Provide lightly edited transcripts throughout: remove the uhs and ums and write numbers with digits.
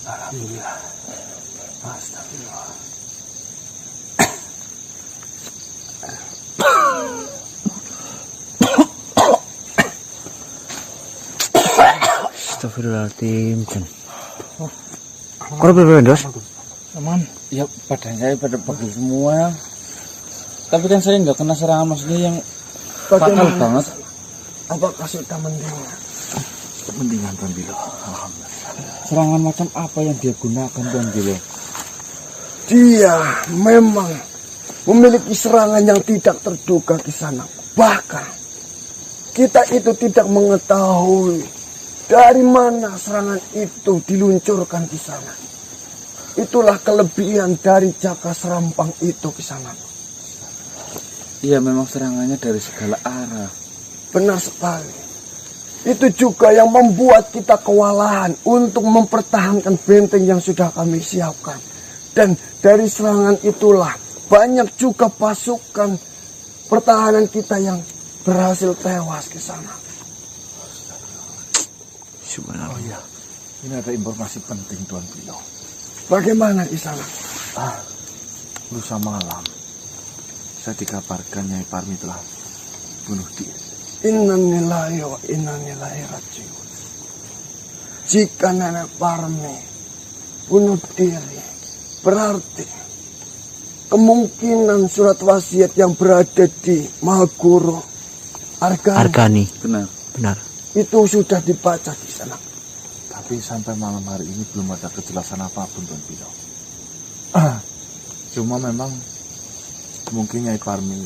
Alhamdulillah. Astagfirullah. Astagfirullahaladzim. Kok berapa Dos? Aman. Ya badan saya pada pegel semua. Tapi kan saya nggak kena serangan, maksudnya yang fatal banget. Apakah sudah mendingan? Mendingan Tuan Bilo. Alhamdulillah. Serangan macam apa yang dia gunakan Tuan Bilo? Dia memang memiliki serangan yang tidak terduga di sana. Bahkan kita itu tidak mengetahui dari mana serangan itu diluncurkan di sana. Itulah kelebihan dari Jaka Serampang itu di sana. Iya, memang serangannya dari segala arah. Benar sekali. Itu juga yang membuat kita kewalahan untuk mempertahankan benteng yang sudah kami siapkan. Dan dari serangan itulah banyak juga pasukan pertahanan kita yang berhasil tewas ke sana. Subhanallah. Oh iya, ini ada informasi penting Tuan Bilo. Bagaimana di sana? Lusa malam saya dikabarkan Nyai Parmi telah bunuh diri. Innalillahi wa inna ilaihi rajiun. Jika Nenek Parmi bunuh diri, berarti kemungkinan surat wasiat yang berada di Mahaguru Argani. Benar. Itu sudah dibaca di sana. Tapi sampai malam hari ini belum ada kejelasan apapun Tuan Bilo. Cuma memang mungkin Nyai Parmi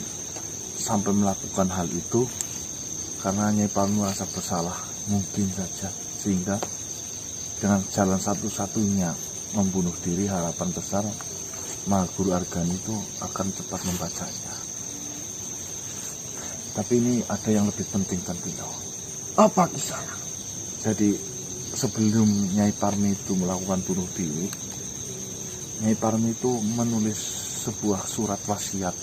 sampai melakukan hal itu karena Nyai Parmi merasa bersalah, mungkin saja, sehingga dengan jalan satu-satunya membunuh diri, harapan besar Mahaguru Argani itu akan cepat membacanya. Tapi ini ada yang lebih penting Tuan Bilo. Apa di sana? Jadi sebelum Nyai Parmi itu melakukan bunuh diri, Nyai Parmi itu menulis sebuah surat wasiat,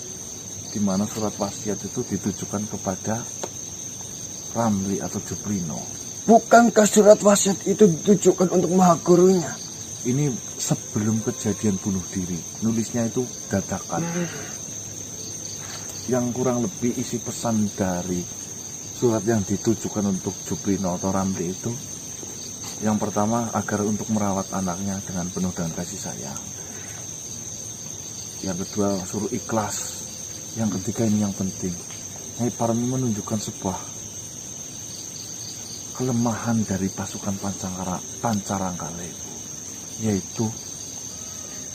di mana surat wasiat itu ditujukan kepada Ramli atau Jubrino. Bukankah surat wasiat itu ditujukan untuk Mahagurunya? Ini sebelum kejadian bunuh diri, nulisnya itu dadakan. Yang kurang lebih isi pesan dari surat yang ditujukan untuk Jubrino atau Ramli itu, yang pertama agar untuk merawat anaknya dengan penuh dengan kasih sayang. Yang kedua suruh ikhlas. Yang ketiga ini yang penting, Nyai Parmi menunjukkan sebuah kelemahan dari pasukan Pancarangkalewu, yaitu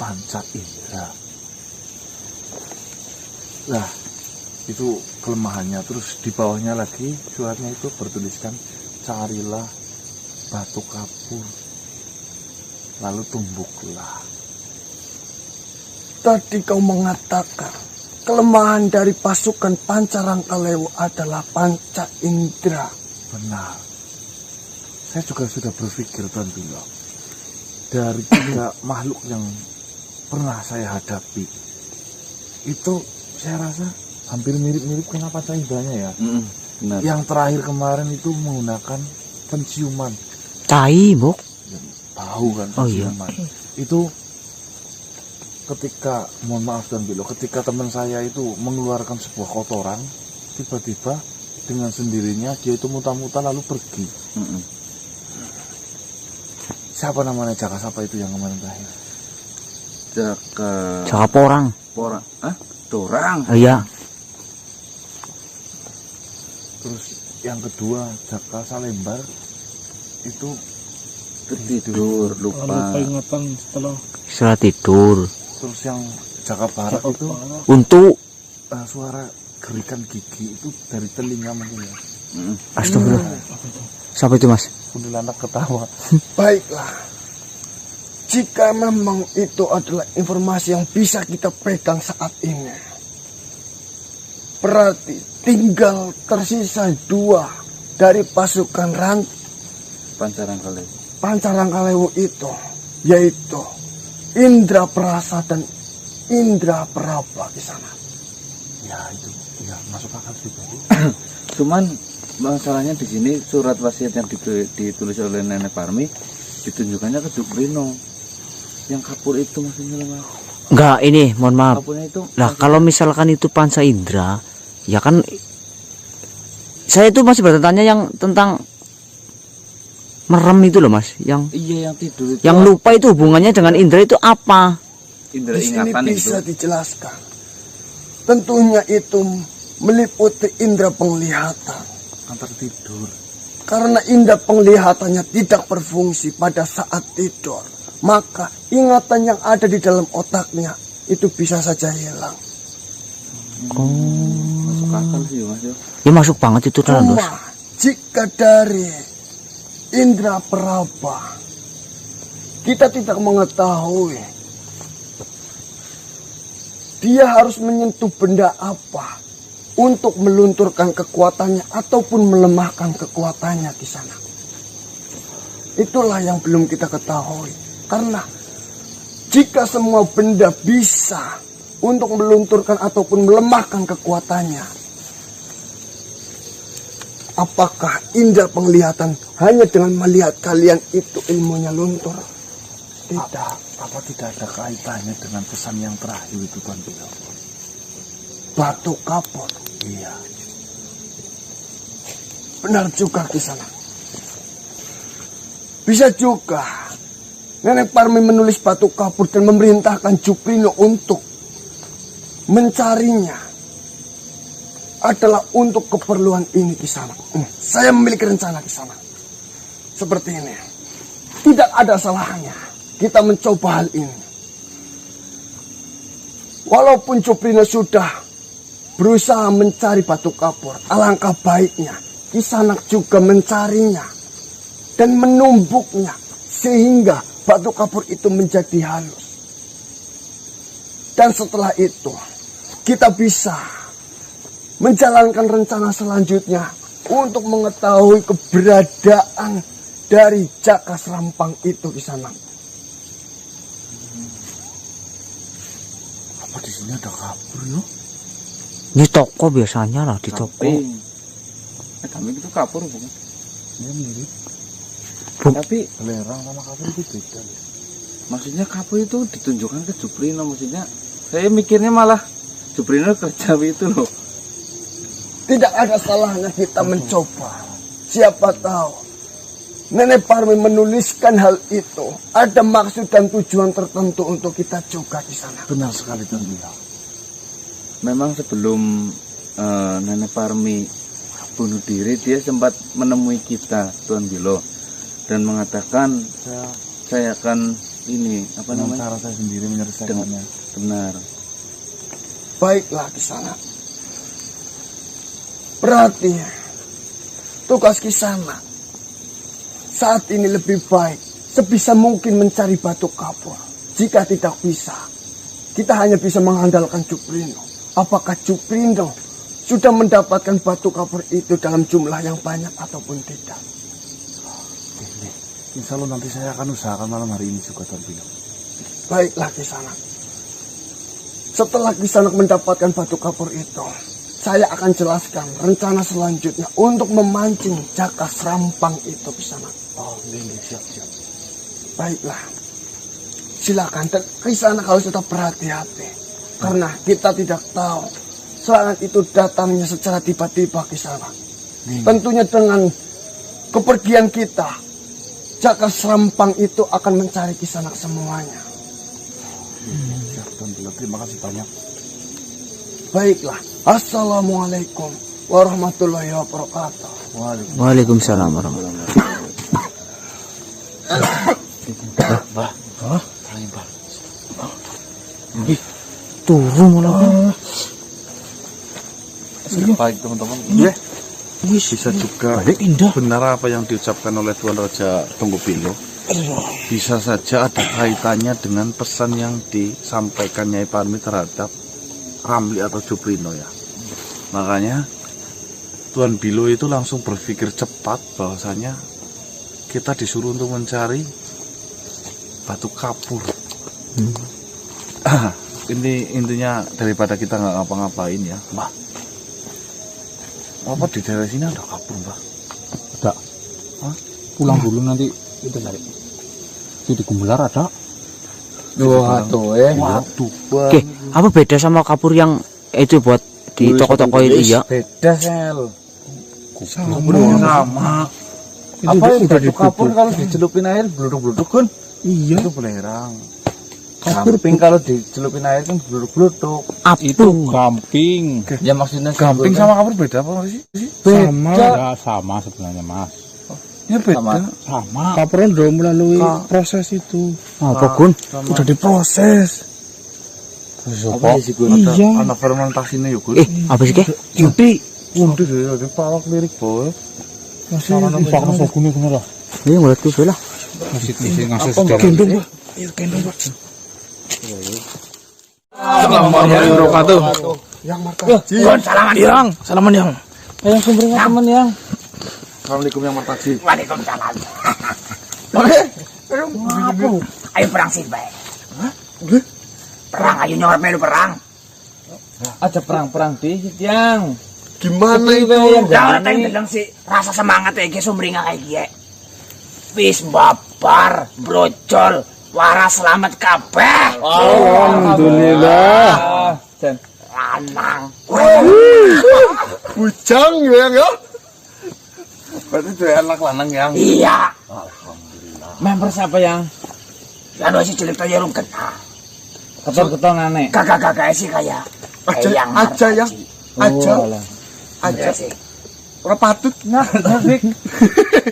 panca indera. Nah, itu kelemahannya. Terus di bawahnya lagi suratnya itu bertuliskan, carilah batu kapur lalu tumbuklah. Tadi kau mengatakan kelemahan dari pasukan Pancarangkalewu adalah panca indera. Benar. Saya juga sudah berpikir Tuan Bilo, dari tiga makhluk yang pernah saya hadapi itu saya rasa hampir mirip-mirip kena panca inderanya ya. Benar. Yang terakhir kemarin itu menggunakan penciuman. Tai, Bok. Tahu kan penciuman. Itu ketika, mohon maaf Tuan Bilo, ketika teman saya itu mengeluarkan sebuah kotoran, tiba-tiba dengan sendirinya dia itu muta-muta lalu pergi. Siapa namanya Jaka siapa itu yang kemarin terakhir? Jaka Porang. Dorang. Iya. Terus yang kedua Jaka Salembar itu tidur, lupa ingatan setelah tidur. Terus yang Jaka Barat itu Untuk suara gerikan gigi itu dari telinga mungkin ya. Astagfirullah. Siapa itu, Mas? Kuntilanak ketawa. Baiklah. Jika memang itu adalah informasi yang bisa kita pegang saat ini, berarti tinggal tersisa 2 dari pasukan Pancarangkalewu itu, yaitu Indra Perasa dan Indra Praba di sana. Ya itu, ya masuk akal juga. cuman masalahnya di sini surat wasiat yang ditulis oleh Nenek Parmi ditunjukkannya ke Jubrino. Yang kapur itu maksudnya lah, Mas. Enggak, ini mohon maaf. Kapurnya itu Lah kalau misalkan itu panca indera, ya kan saya itu masih bertanya yang tentang merem itu loh Mas, yang iya yang tidur itu. yang lupa itu hubungannya dengan indera itu apa? Indra Di sini ingatan bisa itu. dijelaskan. Tentunya itu meliputi indera penglihatan. Kan tertidur. Karena indera penglihatannya tidak berfungsi pada saat tidur, maka ingatan yang ada di dalam otaknya itu bisa saja hilang. Masuk akal sih Mas ya. Ya masuk banget itu dalam Cuma dos. jika dari indera peraba kita tidak mengetahui dia harus menyentuh benda apa untuk melunturkan kekuatannya ataupun melemahkan kekuatannya di sana. Itulah yang belum kita ketahui. Karena jika semua benda bisa untuk melunturkan ataupun melemahkan kekuatannya, apakah indera penglihatan hanya dengan melihat kalian itu ilmunya luntur? Tidak. Apa tidak ada kaitannya dengan pesan yang terakhir itu Tuan Bilo? Batu kapur. Iya. Benar juga di sana. Bisa juga Nenek Parmi menulis batu kapur dan memerintahkan Juprino untuk mencarinya adalah untuk keperluan ini di sana. Saya memiliki rencana di sana. Seperti ini. Tidak ada salahnya kita mencoba hal ini. Walaupun Juprino sudah berusaha mencari batu kapur, alangkah baiknya Kisanak juga mencarinya dan menumbuknya sehingga batu kapur itu menjadi halus. Dan setelah itu kita bisa menjalankan rencana selanjutnya untuk mengetahui keberadaan dari Jaka Serampang itu Kisanak. Apa di sini ada kapur yo? Di toko biasanya lah, di toko. Kambing itu kapur bukan? Ini mirip. Tapi Belerang sama kapur itu beda. maksudnya kapur itu ditunjukkan ke Juprino, maksudnya saya mikirnya malah Juprino kerja itu loh. Tidak ada salahnya kita mencoba. Siapa tahu Nenek Parmi menuliskan hal itu ada maksud dan tujuan tertentu untuk kita juga di sana. Benar sekali Tuan Bilo. Memang sebelum Nenek Parmi bunuh diri, dia sempat menemui kita Tuan Bilo dan mengatakan saya akan ini apa Dengan namanya, cara saya sendiri menyelesaikannya. benar. Baiklah di sana. Berarti tugas Kisanak saat ini lebih baik sebisa mungkin mencari batu kapur. Jika tidak bisa, kita hanya bisa mengandalkan Juprino. Apakah Juprino sudah mendapatkan batu kapur itu dalam jumlah yang banyak ataupun tidak? Insya Allah nanti saya akan usahakan malam hari ini juga Tuan Bilo. Baiklah Kisanak. Setelah Kisanak mendapatkan batu kapur itu, saya akan jelaskan rencana selanjutnya untuk memancing Jaka Serampang itu Kisanak. Oh, ini siap. Baiklah. Silakan. Kisanak harus tetap berhati-hati. Karena kita tidak tahu serangan itu datangnya secara tiba-tiba Kisanak. Tentunya dengan kepergian kita, Jaka Serampang itu akan mencari Kisanak semuanya. Siap Tuan Bilo. Terima kasih banyak. Baiklah. Assalamualaikum warahmatullahi wabarakatuh. Waalaikumsalam warahmatullahi wabarakatuh. Mbah. Hah? Mbah. Turun malah. Baik teman-teman. Iya. Bisa juga benar apa yang diucapkan oleh Tuan Raja Tunggupilo. Bisa saja ada kaitannya dengan pesan yang disampaikan Nyai Parmi terhadap Ramli atau Juprino ya. Makanya Tuan Bilo itu langsung berpikir cepat bahwasanya kita disuruh untuk mencari batu kapur. Ini intinya daripada kita nggak ngapa-ngapain ya, Mbah. Apa di daerah sini ada kapur, Mbah? Ada. Pulang dulu nanti kita cari. Di Gumbelar ada. Waduh, Waduh, Oke, apa beda sama kapur yang itu buat di toko-toko itu ya? beda sel. sama. Apa yang baju kapur kalau dicelupin air bluduk-bluduk kan? Iya. Itu belerang. Gamping kalau dicelupin air kan bluduk-bluduk. Apung. Gamping. Ya maksudnya Gamping sama kapur beda apa sih? Sama, ya, sama sebenarnya mas. Ya beda. Sama. Kapuran udah melalui proses itu. Apa Gun? Udah diproses. Apa sih gue? Iya. Anak fermentasinya ya, Gun. Apa sih ke? Judi. Udah deh, ada palak lirik boy. Masih pakai gune gune lah. Ini mulai tuh lah. Masih ngasih Gendong, Pak. Iya, gendong, Pak. Assalamualaikum warahmatullahi wabarakatuh. Yang martaji. Salaman Yang, salaman yang. Yang sumbernya temen yang. Assalamualaikum yang martaji. Waalaikumsalam. Ayo perang sih baik. Perang ayo nyorot melu perang. Ada perang-perang di yang. Gimana itu? Jangan teng deleng sih rasa semangat iki sumringa kayak gie. Wis babar, brocol, waras selamat kabeh. Alhamdulillah. Dan Lanang. Bujang ya, ya. Berarti itu anak lanang yang. Iya. member siapa yang? Lalu si cilik tanya rum kena. Keton-keton aneh. Kakak-kakak sih kayak Aja, yang aja ya. Aja, Aja aja. sih. Ora patut. Nah, Dik.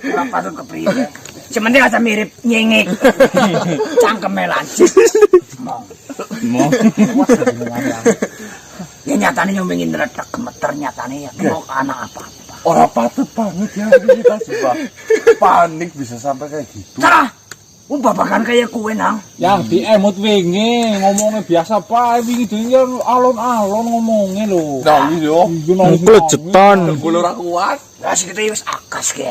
Ora patut kepriye. Sementing aja mirip nyengik. Cangkeme lancip. Mong. Ya nyatanya nyomengin retak gemeter nyatanya ya. Mau anak apa-apa. Orang patut banget ya kita sumpah. Panik bisa sampai kayak gitu. Salah. Babakan kayak kue nang. Yang di emut wingi ngomongnya biasa pak. Wingi dia alon-alon ngomongnya loh. Nah, iya. Klejetan. Kulo ora kuat. Lah sih kita wis akas ke.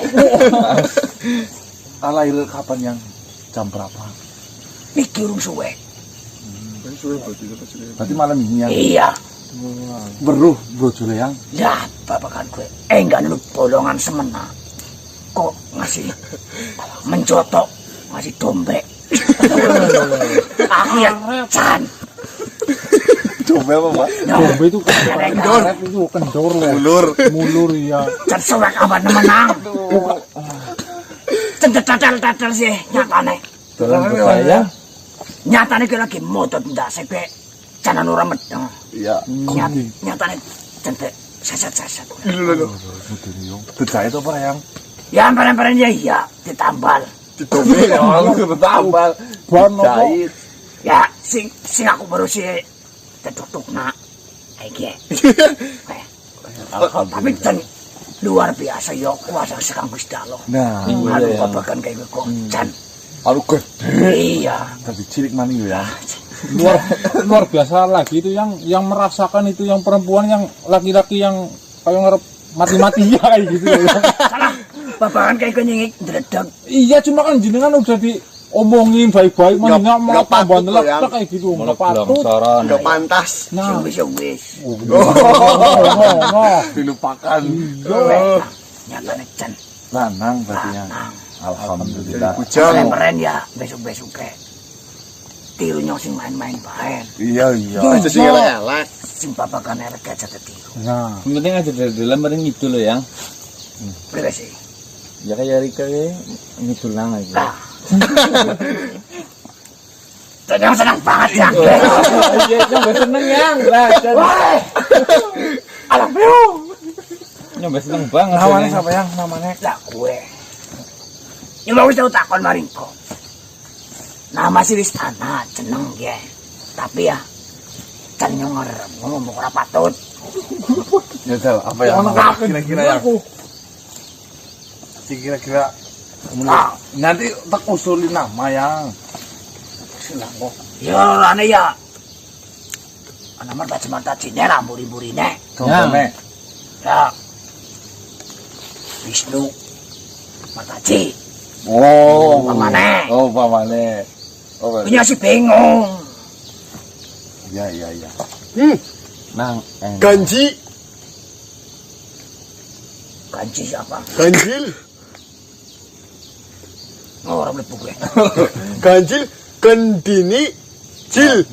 Lahir kapan yang jam berapa? Mikir urung suwe. Berarti malam ini yang Iya. beruh brojole yang. Lah babakan kue. Enggak nurut bolongan semena. Kok ngasih mencotok ngasih dombek. Aku ya can. Coba apa, Pak? Domba itu kendor itu kendor loh. Mulur ya. Can suwek apa menang. Centet-tetel sih nyatane. Dalam saya Nyatane ki lagi modot ndak sepe canan ora medeng. Iya. Nyatane centet sesat-sesat. Tidak itu apa yang? Ya amparen-amparen ya iya ditambal. Ditobel ya, lu tambal. Bon apa? Jahit. Ya sing aku baru sih tetuk nak. Iki. Tapi ten luar biasa yo kuasa sekang Gusti Allah. Nah, Aduh babakan kayak kok can. alu gede. Iya. Tapi cilik maning ya. Luar biasa lagi itu yang merasakan itu yang perempuan yang laki-laki yang kayak ngarep mati-mati ya kayak gitu ya. Salah. Babakan kayak nyengik dredeg. Iya cuma kan jenengan udah diomongin baik-baik malah malah tambah patut, nelak kayak gitu nggak patut. Enggak pantas. Nah, Wis. Dilupakan. Nyatane can. Lanang berarti yang. Alhamdulillah. Bujang. Keren ya besok-besok kayak. Tiru nyong sing main-main bae. Iya, iya. Aja sih elek. Sing babakan erek aja tiru. nah. yang penting aja dari dalam bareng itu loh yang. Priwe sih. Ya kayak Rika ya ngidul nang aja. Nah. Tenang senang banget ya. Iya, nyampe seneng yang. Lah, Woi. Alam biu. nyampe seneng banget. Namanya Yang. siapa yang? Namanya? Lah kue. Yang mau tahu takon maringko. Nama si Wistana jeneng ya. Tapi ya can nyong ngomong ora patut. Ya, Del, apa yang? Kira-kira yang? Kira-kira Nah, nanti tak usulin nama yang. Silang kok. ya rane ya. Ana mar baca mata cine lah buri-burine. Contohnya. Ya. Wisnu Mataji. Oh, Pamane. Oh, pamane. Oh, Punya si bingung. iya, iya, iya. Nang. Ganji, Kanci siapa? ganjil, Oh, orang beli gue. ganjil, kendini, Jil,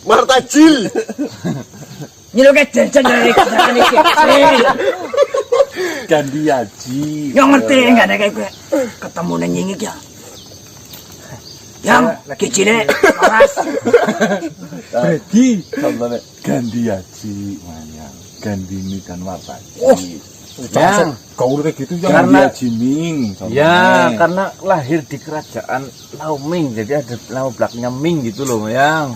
Marta Jil. Nyiluke jajan dari kerjaan iki. Gandhi Haji. Yang ngerti enggak nek kowe ketemu ning nyingik ya. Yang kicine paras. Bagi contohnya Gandhi Haji Manyang. Gandini dan Martaji. Yang gaul kayak gitu yang Gandhi Haji Ming. Ya, karena lahir di kerajaan Lau Ming, jadi ada nama belakangnya Ming gitu loh, Yang.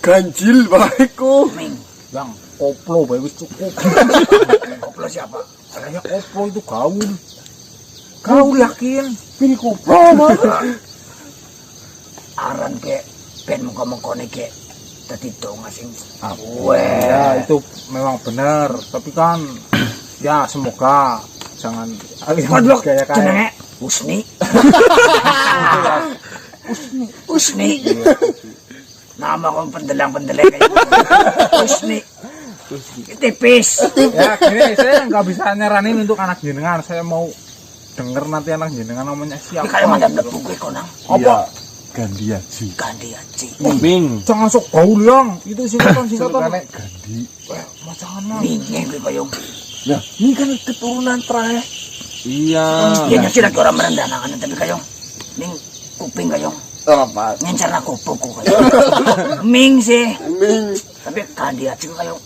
Ganjil baikku. Ming, yang koplo bae wis cukup. koplo siapa? Kayaknya koplo itu gaul. Gaul yakin. Pilih koplo mah. Aran ke ben mengko-mengkone ke dadi donga sing Ya itu memang benar, tapi kan ya semoga jangan Kodok kayak jenenge Usni. Usni. Nama kong pendelang-pendeleng kayak Usni. Tipis. ya gini, saya nggak bisa nyaranin untuk anak jenengan. Saya mau denger nanti anak jenengan namanya Ini siapa. kayak madam lebu gue konang. Apa? Gandhi Haji. Gandhi Haji. Ming. Jangan sok gaul yang itu singkatan. Gandhi. Macam mana? Mingnya gue kayong. Nah, ini kan keturunan terakhir. Iya. Dia nyuci lagi orang merendanakan tapi kayong. Ning kuping kayong. Apa? Nyencar na kupuku kayong. Ming sih. Ming. Tapi Gandhi Haji kayong.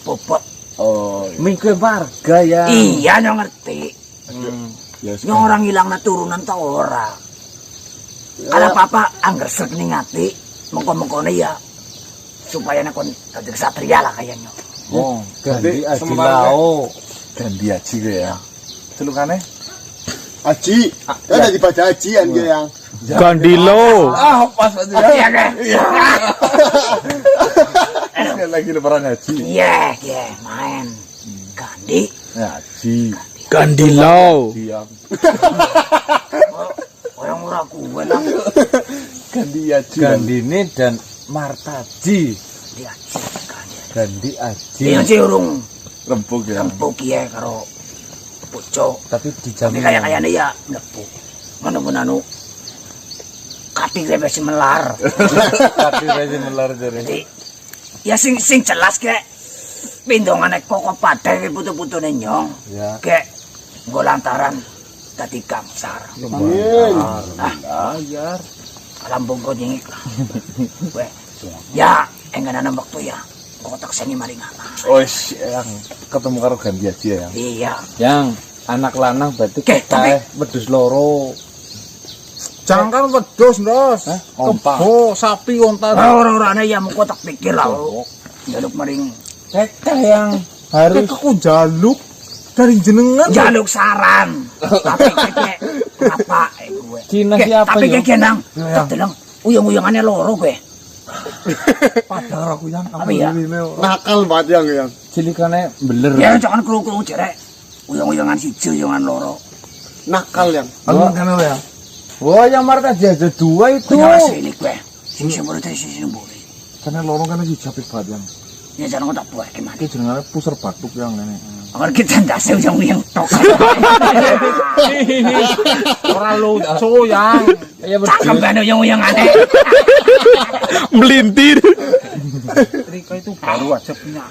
Popot. Oh, Ming ke warga ya. Iya nyong ngerti. ya Yang orang hilang na turunan tau ora. Kalau papa angger sek ning ati, mengko-mengkone ya supaya nek kon dadi ksatria lah kayaknya. Oh, Gandhi Haji semangat. Lao. Gandhi Haji ya. Celukane? Haji. Kan dibaca Haji kan dia yang. Gandilo. Ah, pas aja ya. Iya kan? Lagi lebaran haji. Iya, iya, main. Gandhi, Ya, haji. Gandilo. Diam. orang ora kuwe nang Gandhi Haji. Gandini dan Martaji. dia Gandhi. Gandhi Haji. Iya sih urung Rempuk ya. empuk ya karo pucuk. Tapi Tapi dijamin. kaya-kayane ya nepuk. Ngono anu kati grepe melar. Tapi saya melar jare. Jadi ya sing jelas kek pindongane koko padhe putu-putune nyong. Ya. Kek nggo lantaran dadi gangsar. Amin. Ayar. Lambung ko nyingik lah. Weh. Ya, enggak ada waktu ya. Kok tak seni maring apa? Oh, yang ketemu karo Gandhi Haji ya. Iya. Yang anak lanang berarti Oke, tapi- wedhus loro. Jangan kan wedhus, Ndos. Onta. Kebo, sapi, onta. Orang-orangnya ya mau tak pikir lah. Jaluk maring. Kekeh yang harus aku jaluk dari jenengan. Jaluk saran. Tapi keke apa gue. Cina Ke, siapa tapi ya? keke nang. Tak deleng uyang-uyangannya loro gue. Padahal aku yang Apa ya? Nakal banget yang. Cilikane beler. Ya jangan kru-kru cerek. Uyang-uyangan siji, uyangan loro. Nakal yang. Aku kenal ya. Wah, yang Martaji ada dua itu. Punya silik gue. Sing semburi teh sing semburi. Karena lorong kan lagi capek banget yang. Ya jangan tak buat gimana. Itu jenengannya pusar batuk yang ini. Agar kita ndase uyang-uyang tok. Orang lucu yang. Ya Cakep kan uyang-uyangane. Melintir. Rika itu baru aja punya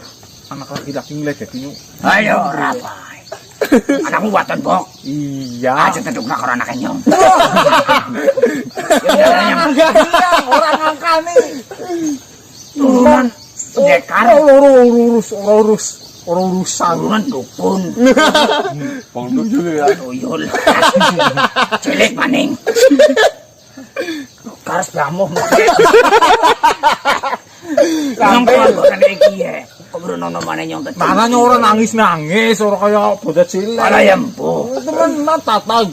anak laki-laki ngeledekin. Ayo rapai. Anakmu buatan bok. Iya. Aja teduk nak orang anak nyong. Orang angka nih. Turunan pendekar, Orang urusan. turunan dukun, Pondok juga ya. tuyul, cilik maning. Karas bamuh. Nyong keluarga iki ya. Keburu nono mana nyong tadi. Tanahnya orang nangis, orang kayak bocah cilik. Ala ya empu. Temen tatag.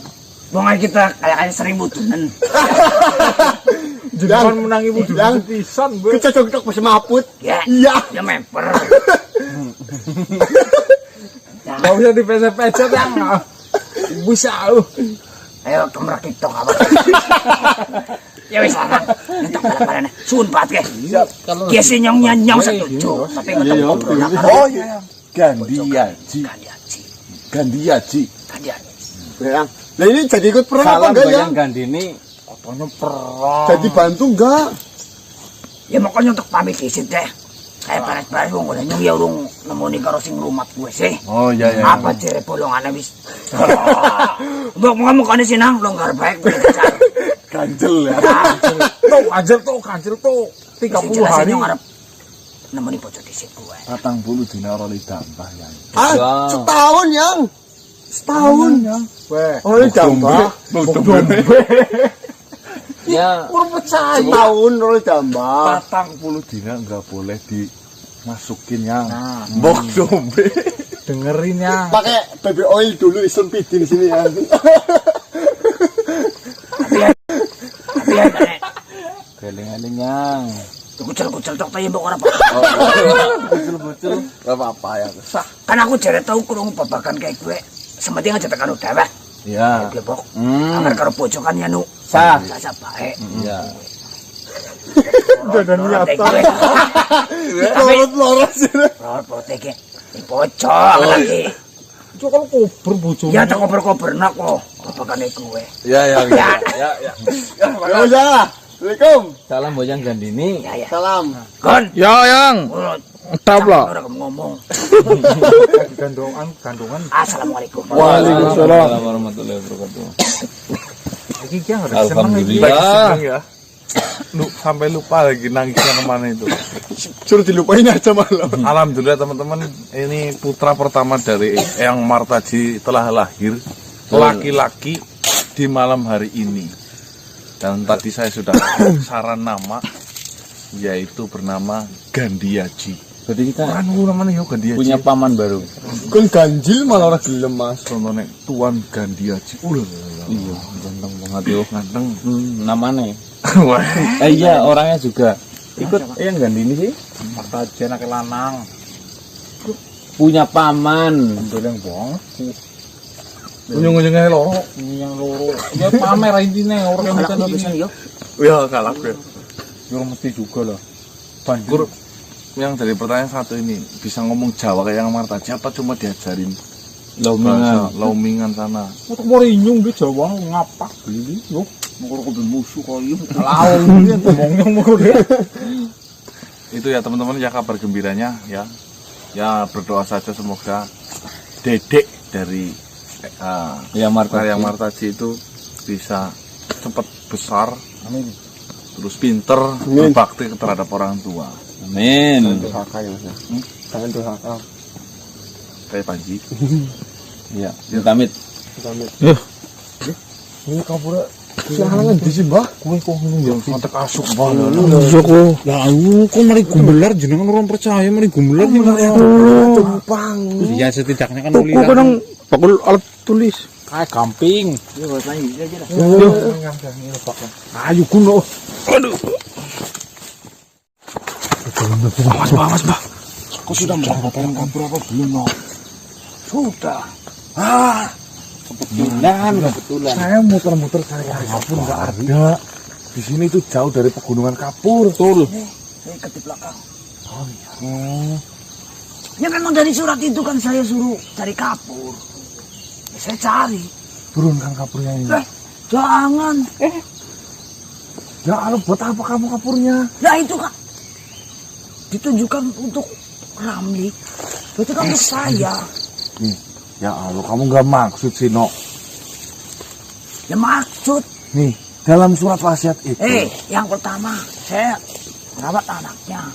Bunga kita kayak 1000 tunen. Jangan menangi ibu Yang- pisan, gue. Kita cocok masih maput. Ya, Iya. ya memper. Gak bisa di PC yang bisa. Ayo kemerak TikTok apa? Ya wis lah. Entuk bala-balane. Sun pat ke. Ki si nyong setuju, tapi ketemu obrolan. Oh iya. Gandhi Haji. Gandhi Haji. Gandhi Haji. Gandhi Haji. Yang. Nah ini jadi ikut perang apa Salam enggak ya? bayang Gandini. Katanya perang. Jadi bantu enggak? Ya makanya untuk pamit isit deh. Kayak beres-beres wong udah nyung ya urung nemoni karo sing rumat gue sih. Oh iya iya. Apa cire bolongannya bis? Mbok ngomong sinang longgar baik gue kejar. Ganjel ya. Tuh kancil tuh 30 hari. Nyung arep nemoni bocah disit gue. 40 dina ora ditambah ya. Setahun yang. Setahun yang. Weh. Oh, ditambah. Ya, Kurang percaya. Setahun ora ditambah. 40 dina enggak boleh dimasukin yang. Nah. Mbok dombe. dengerin ya. Pakai baby oil dulu isun pidi di sini ya. Tapi ya nek Keling-eling yang. kucel-kucel tok ta mbok ora apa. Bocil-bocil enggak apa-apa ya. Sah. Kan aku jare tau krungu babagan kayak gue. Sementing aja tekan dewek. Iya. Gebok. Angger karo bojo kan ya nu. Sah. Sah bae. Iya. Dan nyata. Tapi Loros sih. perut iki pocong lagi. Itu kan kober bojone. Ya tak kober-kober nak kok. Babagane gue. Ya ya ya. Ya ya. Ya udah. Assalamualaikum. Salam Bojang Gandini. Ya ya. Salam. Kon. Ya yang. Tap lah. Ora ngomong. Gandongan. Assalamualaikum. Waalaikumsalam warahmatullahi wabarakatuh. Iki ki harus Seneng ya. Sampai lupa lagi nangisnya kemana itu. Suruh dilupain aja malam. Alhamdulillah teman-teman, ini putra pertama dari Eyang Martaji telah lahir, laki-laki di malam hari ini. Dan tadi saya sudah saran nama, yaitu bernama Gandiaji. Jadi kita Kan namanya ya Gandiaji. punya paman baru. Kan ganjil malah ora gelem Mas. contohnya Tuan Gandiaji. Iya, ganteng banget yo. Ganteng. Namanya. Wah. Iya, orangnya juga. Ikut yang Gandini sih. Martaji anak lanang. Punya paman. Doleng banget. Unjung-unjungnya loro. Yang loro. Ya pamer intine orang yang Kalau bukan pisan yo. Ya kalah gue. Yo mesti juga lah. Gur, yang dari pertanyaan satu ini bisa ngomong Jawa kayak Eyang Martaji apa cuma diajarin bahasa Laumingan sana? Untuk mau rinyung di Jawa ngapak gini yo. Mau kudu musuh koyo. Lawan ini ngomongnya mau dia. Itu ya teman-teman ya kabar gembiranya ya. Ya berdoa saja semoga dedek dari Ya Eyang Martaji itu bisa cepat besar, Amin. terus pinter, berbakti terhadap orang tua. Amin. Durhaka ya Mas. Jangan durhaka. Kayak Panji. Iya, amit. Amit. Ini kabur. Sialan di sih, Mbah. Kowe kok ngono ya Kontek asuk banget. Iya kok. Lah kok mari gumbelar jenengan orang percaya mari gumbelar Tumpang. Ya setidaknya kan uliran. Kok kadang bakul alat tulis. Kayak gamping. Yo bahasa Inggris aja lah. Ayo kuno. Awas, Mbak. Kok sudah mendapatkan kabur apa belum, no? Sudah. Kebetulan. Saya muter-muter cari kapur nggak ada. Di sini tuh jauh dari pegunungan kapur. Betul. Saya ikat di belakang. Oh iya. Ya memang dari surat itu kan saya suruh cari kapur. Ya, saya cari. Turunkan kapurnya ini. Jangan. Ya Allah, buat apa kamu kapurnya? Nah itu kan ditujukan untuk Ramli. Itu kan untuk saya. Nih, ya Allah, kamu nggak maksud sih, no? Ya maksud. Nih, dalam surat wasiat itu. Yang pertama saya merawat anaknya.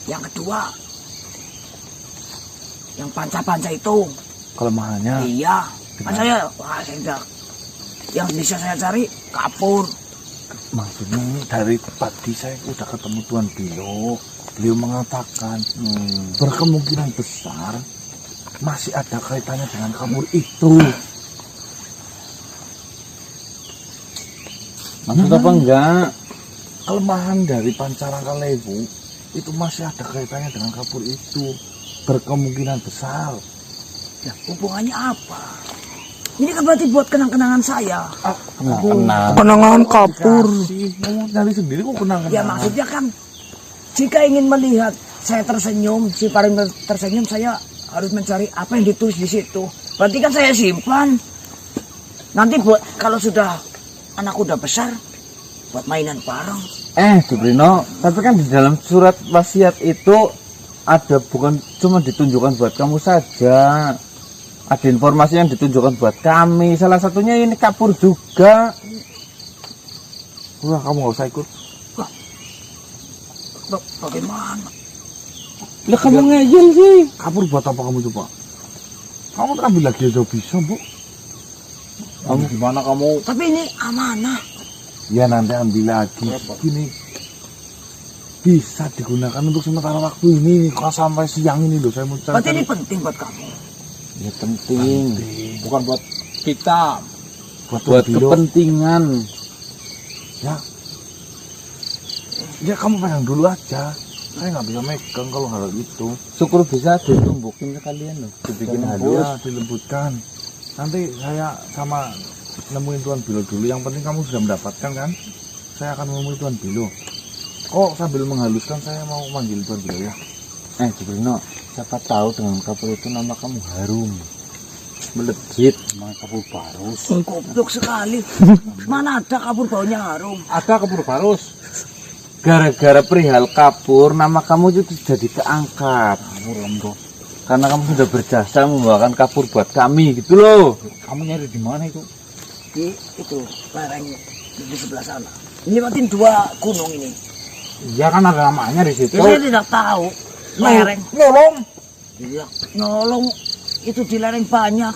Yang kedua, yang panca-panca itu. Kelemahannya. Iya. Kan saya, saya udah. Yang bisa saya cari kapur. Maksudnya ini dari tadi saya udah ketemu Tuan Bio. Beliau mengatakan berkemungkinan besar masih ada kaitannya dengan kapur itu. Maksud apa enggak? Kelemahan dari Pancarangka Lewu itu masih ada kaitannya dengan kapur itu. Berkemungkinan besar. Ya, hubungannya apa? Ini kan berarti buat kenang-kenangan saya. Kenangan kapur. Ngomong dari sendiri kok kenangan. Ya maksudnya kan, jika ingin melihat saya tersenyum, si Paring tersenyum, saya harus mencari apa yang ditulis di situ. Berarti kan saya simpan. Nanti buat kalau sudah anak udah besar, buat mainan bareng. Jubrino, tapi kan di dalam surat wasiat itu ada, bukan cuma ditunjukkan buat kamu saja. Ada informasi yang ditunjukkan buat kami. Salah satunya ini kapur juga. Wah, kamu nggak usah ikut. Bagaimana? Lah kamu ngeyel sih. Kapur buat apa kamu coba? Kamu ambil lagi aja bisa, Bu. Kamu gimana kamu? Tapi ini amanah. Ya nanti ambil lagi. Gini, bisa digunakan untuk sementara waktu ini. Kalau sampai siang ini loh, saya mau cari. Berarti ini penting buat kamu. Ya penting. Bukan buat kita, Buat kepentingan. Ya, ya kamu pegang dulu aja. Saya nggak bisa megang kalau hal itu. Syukur bisa ditumbukin sekalian loh. Dibikin halus. Ya, dilembutkan. Nanti saya sama nemuin Tuan Bilo dulu. Yang penting kamu sudah mendapatkan kan? Saya akan menemui Tuan Bilo. Oh, sambil menghaluskan saya mau manggil Tuan Bilo ya. Jubrino, siapa tahu dengan kapur itu nama kamu harum, melejit. emang kapur barus. Goblok sekali. Mana ada kapur baunya harum? Ada kapur barus. Gara-gara perihal kapur, nama kamu itu jadi keangkat. Karena kamu sudah berjasa membawakan kapur buat kami, gitu loh. Kamu nyari di mana itu? Di itu lereng di sebelah sana. Ini berarti 2 gunung ini. Iya kan ada namanya di situ. Saya tidak tahu lereng. Nyolong. Iya, nyolong itu di lereng banyak.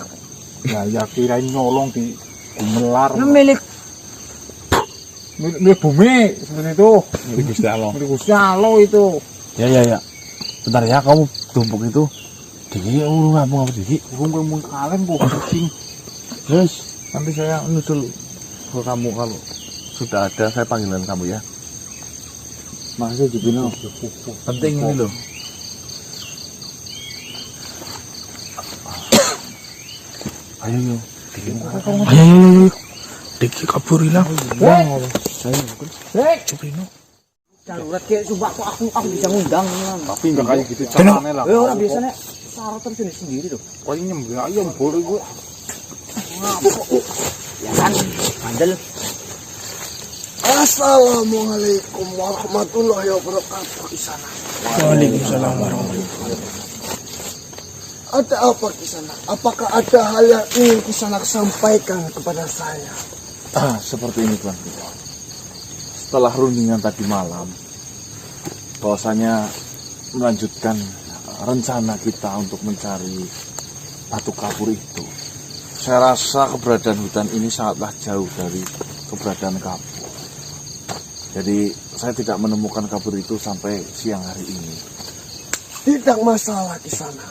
Ya kirain nyolong di Melar. Ini milik Milik bumi seperti itu. Milik Gusti Allah. Milik Gusti Allah itu. Ya. Bentar ya, kamu tumpuk itu. Diki, ngomong apa Diki? Ngomong kalian kok kucing. Yes, nanti saya nyusul ke kamu kalau sudah ada, saya panggilan kamu ya. Makasih Jubrino. Penting ini loh. Ayo. Diki kabur hilang. darurat kayak sumpah aku bisa ngundang. Tapi enggak kayak gitu caranya lah. Orang biasanya syarat sendiri tuh. Kok ini nyembelih ayam boleh gue. Ya kan, bandel. Assalamualaikum warahmatullahi wabarakatuh di sana. Waalaikumsalam warahmatullahi wabarakatuh. Ada apa di sana? Apakah ada hal yang ingin di sana sampaikan kepada saya? Seperti ini Tuan Bilo. Setelah rundingan tadi malam, bahwasanya melanjutkan rencana kita untuk mencari batu kapur itu. Saya rasa keberadaan hutan ini sangatlah jauh dari keberadaan kapur. Jadi saya tidak menemukan kapur itu sampai siang hari ini. Tidak masalah di sana.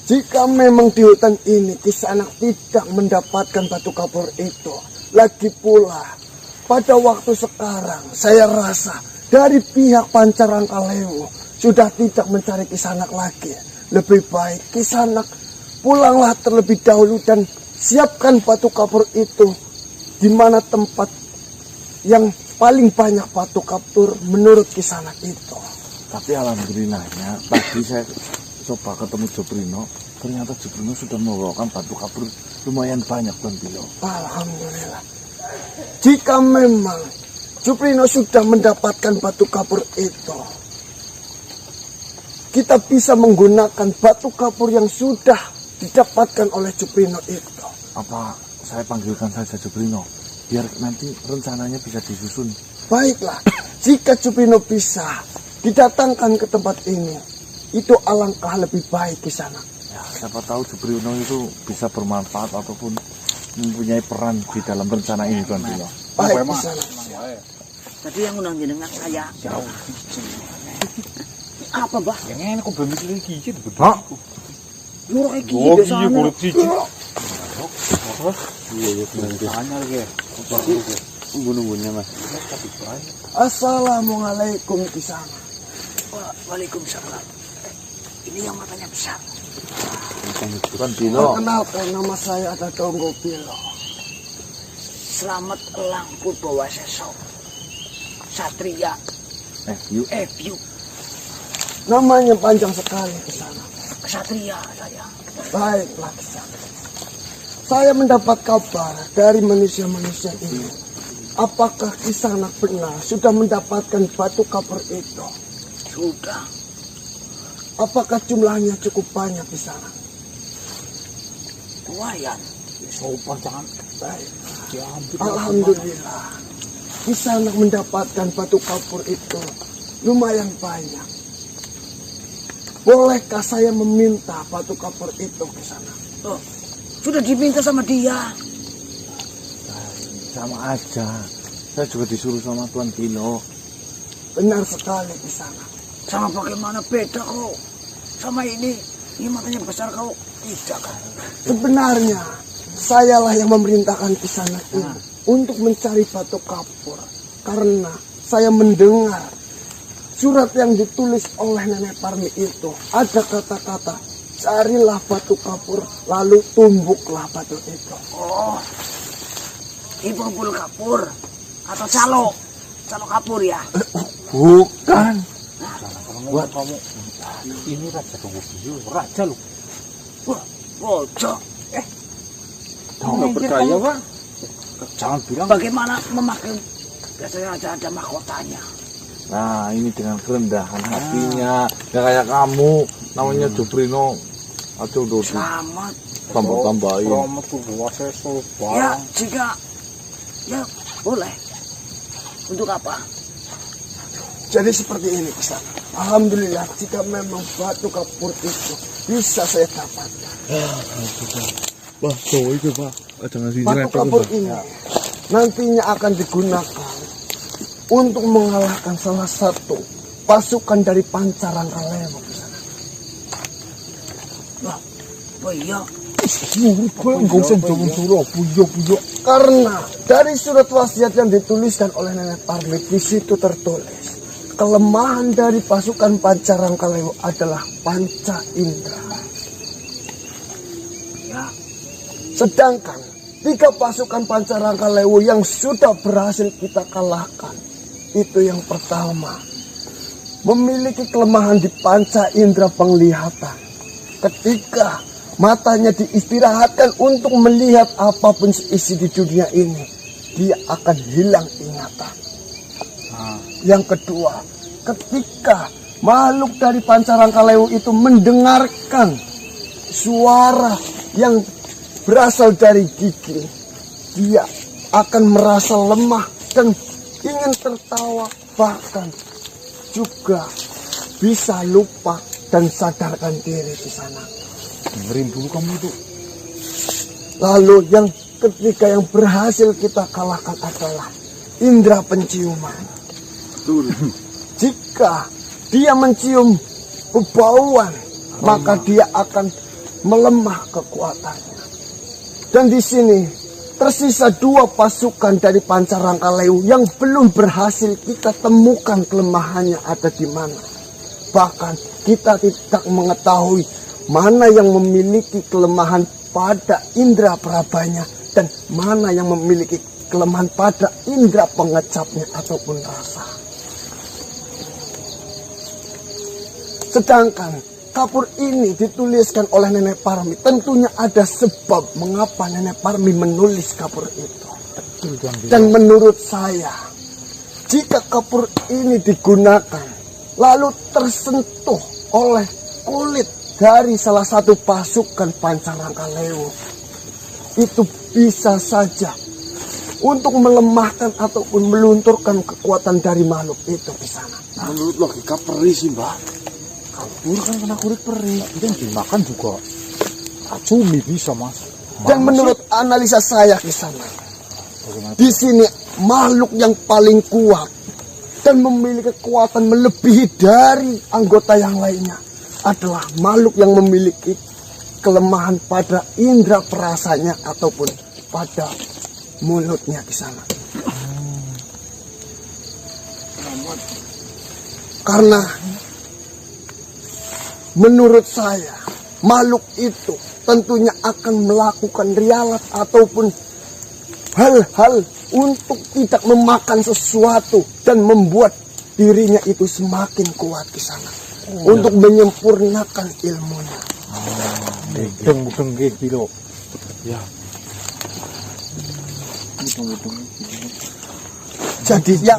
Jika memang di hutan ini Kisana tidak mendapatkan batu kapur itu, lagi pula pada waktu sekarang saya rasa dari pihak Pancarangkalewu sudah tidak mencari Kisanak lagi. Lebih baik Kisanak pulanglah terlebih dahulu dan siapkan batu kapur itu di mana tempat yang paling banyak batu kapur menurut Kisanak itu. Tapi alhamdulillahnya tadi saya coba ketemu Jubrino, ternyata Jubrino sudah membawakan batu kapur lumayan banyak Tuan Bilo. Alhamdulillah. Jika memang Jubrino sudah mendapatkan batu kapur itu, kita bisa menggunakan batu kapur yang sudah didapatkan oleh Jubrino itu. Apa saya panggilkan saja Jubrino, biar nanti rencananya bisa disusun. Baiklah, jika Jubrino bisa didatangkan ke tempat ini, itu alangkah lebih baik di sana. Ya, siapa tahu Jubrino itu bisa bermanfaat ataupun mempunyai peran di dalam rencana ini Tuan Bilo. Baik di sana. Tadi yang undang jenengan saya. Apa bah? Yang enak kok belum mikir gigi tuh. Hah? Lurah iki Oh iya biasanya. kulit gigi. Iya tanya lagi. Bunuh-bunuhnya mas. Assalamualaikum di sana. Waalaikumsalam. Ini yang matanya besar. Tuan Bilo. Perkenalkan, nama saya ada Donggo Bilo. Selamat elang Purbawa Sesok. Satria Yuk. FU. Namanya panjang sekali di sana. Kesatria saya. Baiklah di sana. Saya mendapat kabar dari manusia-manusia ini apakah Kisanak benar sudah mendapatkan batu kapur itu? Sudah. Apakah jumlahnya cukup banyak Kisanak? Lumayan. Sopan jangan. Baik. Diambil. Alhamdulillah. Kisanak mendapatkan batu kapur itu lumayan banyak. Bolehkah saya meminta batu kapur itu Kisanak? Oh, sudah diminta sama dia. Sama aja. Saya juga disuruh sama Tuan Pino. Benar sekali Kisanak. Sama bagaimana beda kau sama ini matanya besar kau tidak kan? Sebenarnya sayalah yang memerintahkan Kisanak ini untuk mencari batu kapur, karena saya mendengar surat yang ditulis oleh Nenek Parmi itu ada kata-kata carilah batu kapur lalu tumbuklah batu itu. Oh, ibu bulu kapur atau calo kapur ya? Bukan. Buat kamu. Ini raja tunggu biu, raja lu. Wah, bocok. Kamu nggak percaya Pak? Jangan bilang. Bagaimana memakai biasanya ada mahkotanya. Nah, ini dengan kerendahan hatinya. Ya kayak kamu, namanya Duprino. Aduh, Selamat. tambah-tambahin. Kamu tuh buat saya Ya, sopan. jika ya boleh. Untuk apa? Jadi seperti ini Kisanak. Alhamdulillah jika memang batu kapur itu bisa saya dapatkan. Wah, cowok itu Pak. Jangan Batu kapur ini nantinya akan digunakan untuk mengalahkan salah satu pasukan dari Pancarangkalewo Kisanak. Wah, oh iya. Enggak usah jauh-jauh, buyok. Karena dari surat wasiat yang dituliskan oleh Nenek Parmi di situ tertulis kelemahan dari pasukan Pancarangkalewo adalah panca indera. Ya, Sedangkan 3 pasukan Pancarangkalewo yang sudah berhasil kita kalahkan, itu yang pertama memiliki kelemahan di panca indera penglihatan. Ketika matanya diistirahatkan untuk melihat apapun isi di dunia ini, dia akan hilang ingatan. Yang kedua, ketika makhluk dari Pancarangkalewo itu mendengarkan suara yang berasal dari gigi, dia akan merasa lemah dan ingin tertawa, bahkan juga bisa lupa dan sadarkan diri di sana. Dengerin dulu kamu itu. Lalu yang ketiga yang berhasil kita kalahkan adalah indera penciuman. Jika dia mencium bebauan, maka dia akan melemah kekuatannya. Dan di sini tersisa 2 pasukan dari Pancarangkalewo yang belum berhasil kita temukan kelemahannya ada di mana. Bahkan kita tidak mengetahui mana yang memiliki kelemahan pada indera perabanya dan mana yang memiliki kelemahan pada indera pengecapnya ataupun rasa. Sedangkan kapur ini dituliskan oleh Nenek Parmi. Tentunya ada sebab mengapa Nenek Parmi menulis kapur itu. Dan menurut saya, jika kapur ini digunakan lalu tersentuh oleh kulit dari salah satu pasukan Pancarangkalewo, itu bisa saja untuk melemahkan ataupun melunturkan kekuatan dari makhluk itu di sana. Menurut logika perih sih Mbak. Kapur kan kena kulit perih. Yang dimakan juga cumi bisa Mas. Dan menurut analisa saya di sana, di sini makhluk yang paling kuat dan memiliki kekuatan melebihi dari anggota yang lainnya adalah makhluk yang memiliki kelemahan pada indera perasanya ataupun pada mulutnya di sana. Karena menurut saya makhluk itu tentunya akan melakukan rialat ataupun hal-hal untuk tidak memakan sesuatu dan membuat dirinya itu semakin kuat di sana untuk menyempurnakan ilmunya. Mudeng gitu. Ya. Jadi yang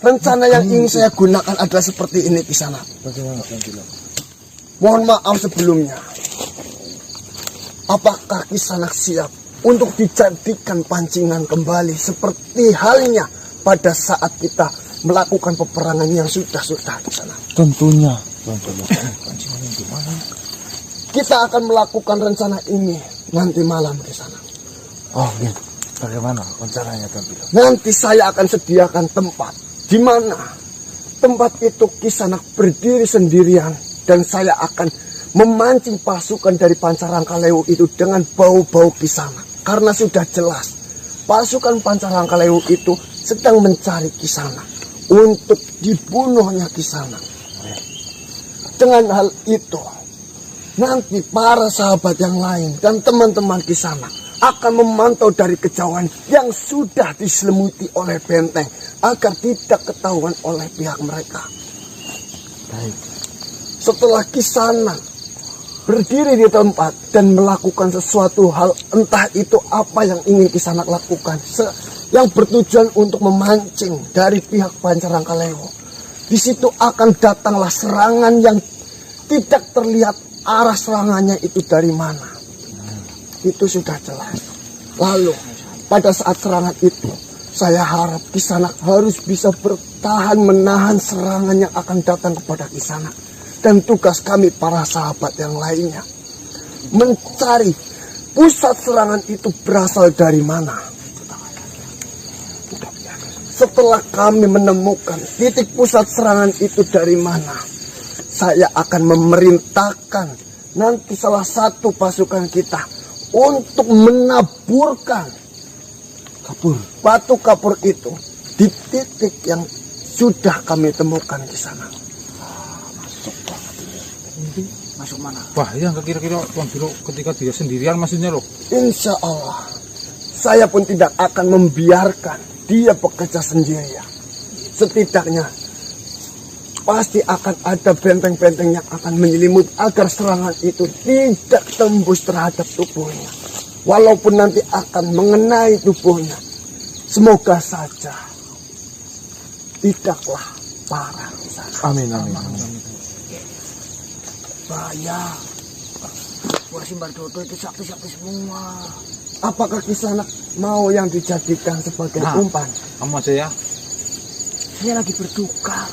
rencana yang ingin saya gunakan adalah seperti ini Kisanak. Mohon maaf sebelumnya. Apakah Kisanak siap untuk dijadikan pancingan kembali seperti halnya pada saat kita melakukan peperangan yang sudah Kisanak? Tentunya. Kita akan melakukan rencana ini nanti malam Kisanak. Oh gitu. Bagaimana rencananya Tuan Bilo? Nanti saya akan sediakan tempat di mana tempat itu Kisanak berdiri sendirian dan saya akan memancing pasukan dari Pancarangkaleu itu dengan bau-bau Kisanak. Karena sudah jelas pasukan Pancarangkaleu itu sedang mencari Kisanak untuk dibunuhnya Kisanak. Dengan hal itu nanti para sahabat yang lain dan teman-teman Kisanak akan memantau dari kejauhan yang sudah diselimuti oleh benteng agar tidak ketahuan oleh pihak mereka. Baik. Setelah Kisanak berdiri di tempat dan melakukan sesuatu hal, entah itu apa yang ingin Kisanak lakukan, yang bertujuan untuk memancing dari pihak Pancarangkaleu, di situ akan datanglah serangan yang tidak terlihat arah serangannya itu dari mana. Itu sudah jelas. Lalu pada saat serangan itu saya harap Kisanak harus bisa bertahan menahan serangan yang akan datang kepada Kisanak. Dan tugas kami para sahabat yang lainnya mencari pusat serangan itu berasal dari mana. Setelah kami menemukan titik pusat serangan itu dari mana, saya akan memerintahkan nanti salah satu pasukan kita untuk menaburkan batu kapur itu di titik yang sudah kami temukan di sana. Masuk mana? Bahaya nggak kira-kira Tuan Bilo ketika dia sendirian maksudnya loh? Insya Allah saya pun tidak akan membiarkan dia bekerja sendirian. Setidaknya pasti akan ada benteng-benteng yang akan menyelimut agar serangan itu tidak tembus terhadap tubuhnya. Walaupun nanti akan mengenai tubuhnya, semoga saja tidaklah parah. Amin. Bahaya. Buah Simbar Dodo itu sakti-sakti semua. Apakah Kisanak mau yang dijadikan sebagai umpan? Kamu aja ya. Saya lagi berduka.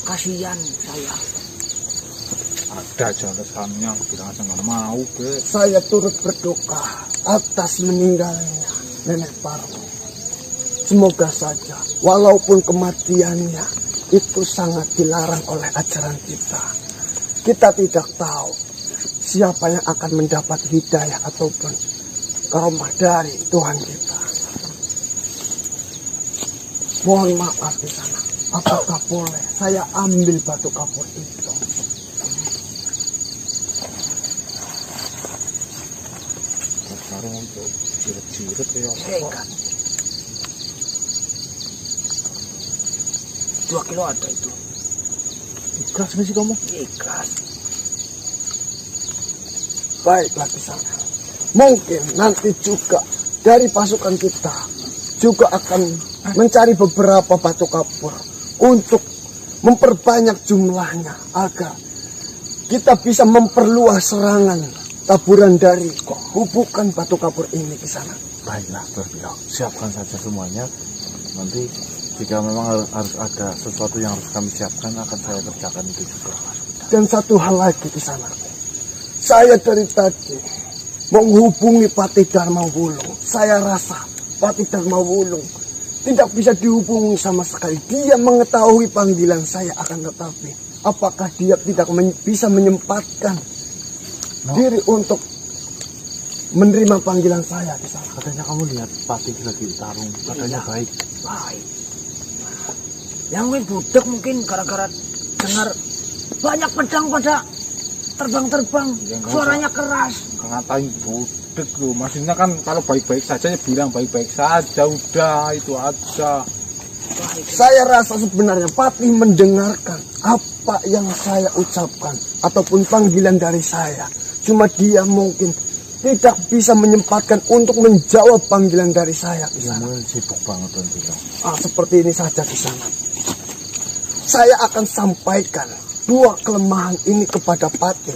Kasihan saya. Ada aja alasannya, bilang aja nggak mau be. Saya turut berduka atas meninggalnya Nenek Parmi. Semoga saja walaupun kematiannya itu sangat dilarang oleh ajaran kita, kita tidak tahu siapa yang akan mendapat hidayah ataupun karomah dari Tuhan kita. Mohon maaf di sana. Apakah boleh saya ambil batu kapur itu? Sekarang untuk jiret-jiret kayak Ikan. 2 kilo ada itu. ikhlas nggak sih kamu? Ikhlas. Baiklah di sana. Mungkin nanti juga dari pasukan kita juga akan mencari beberapa batu kapur untuk memperbanyak jumlahnya agar kita bisa memperluas serangan taburan dari hubungan batu kapur ini di sana. Baiklah Tuan Bilo. Siapkan saja semuanya. Nanti jika memang harus ada sesuatu yang harus kami siapkan, akan saya kerjakan itu juga. Dan satu hal lagi di sana. Saya dari tadi menghubungi Patih Dharma Wulung. Saya rasa Patih Dharma Wulung tidak bisa dihubungi sama sekali. Dia mengetahui panggilan saya, akan tetapi apakah dia tidak bisa menyempatkan diri untuk menerima panggilan saya di sana? Katanya kamu lihat Patih lagi tarung, katanya baik. Baik. Yang lain budak mungkin gara-gara dengar banyak pedang pada terbang-terbang. Suaranya keras. Ngatain budek loh. Maksudnya kan kalau baik-baik saja ya bilang baik-baik saja. Udah itu aja. Baik. Saya rasa sebenarnya Patih mendengarkan apa yang saya ucapkan ataupun panggilan dari saya. Cuma dia mungkin tidak bisa menyempatkan untuk menjawab panggilan dari saya Ya Kisanak. mungkin sibuk banget Tuan Tilo. Seperti ini saja Kisanak. Saya akan sampaikan dua kelemahan ini kepada Patih.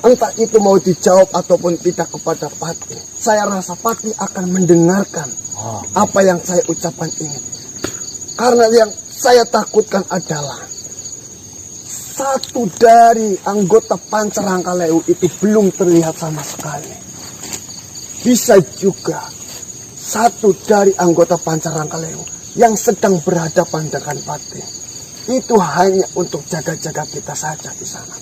Entah itu mau dijawab ataupun tidak kepada Patih. Saya rasa Patih akan mendengarkan apa yang saya ucapkan ini. Karena yang saya takutkan adalah satu dari anggota Pancar Rangkaleu itu belum terlihat sama sekali. Bisa juga satu dari anggota Pancar Rangkaleu yang sedang berhadapan dengan Patih. Itu hanya untuk jaga-jaga kita saja di sana.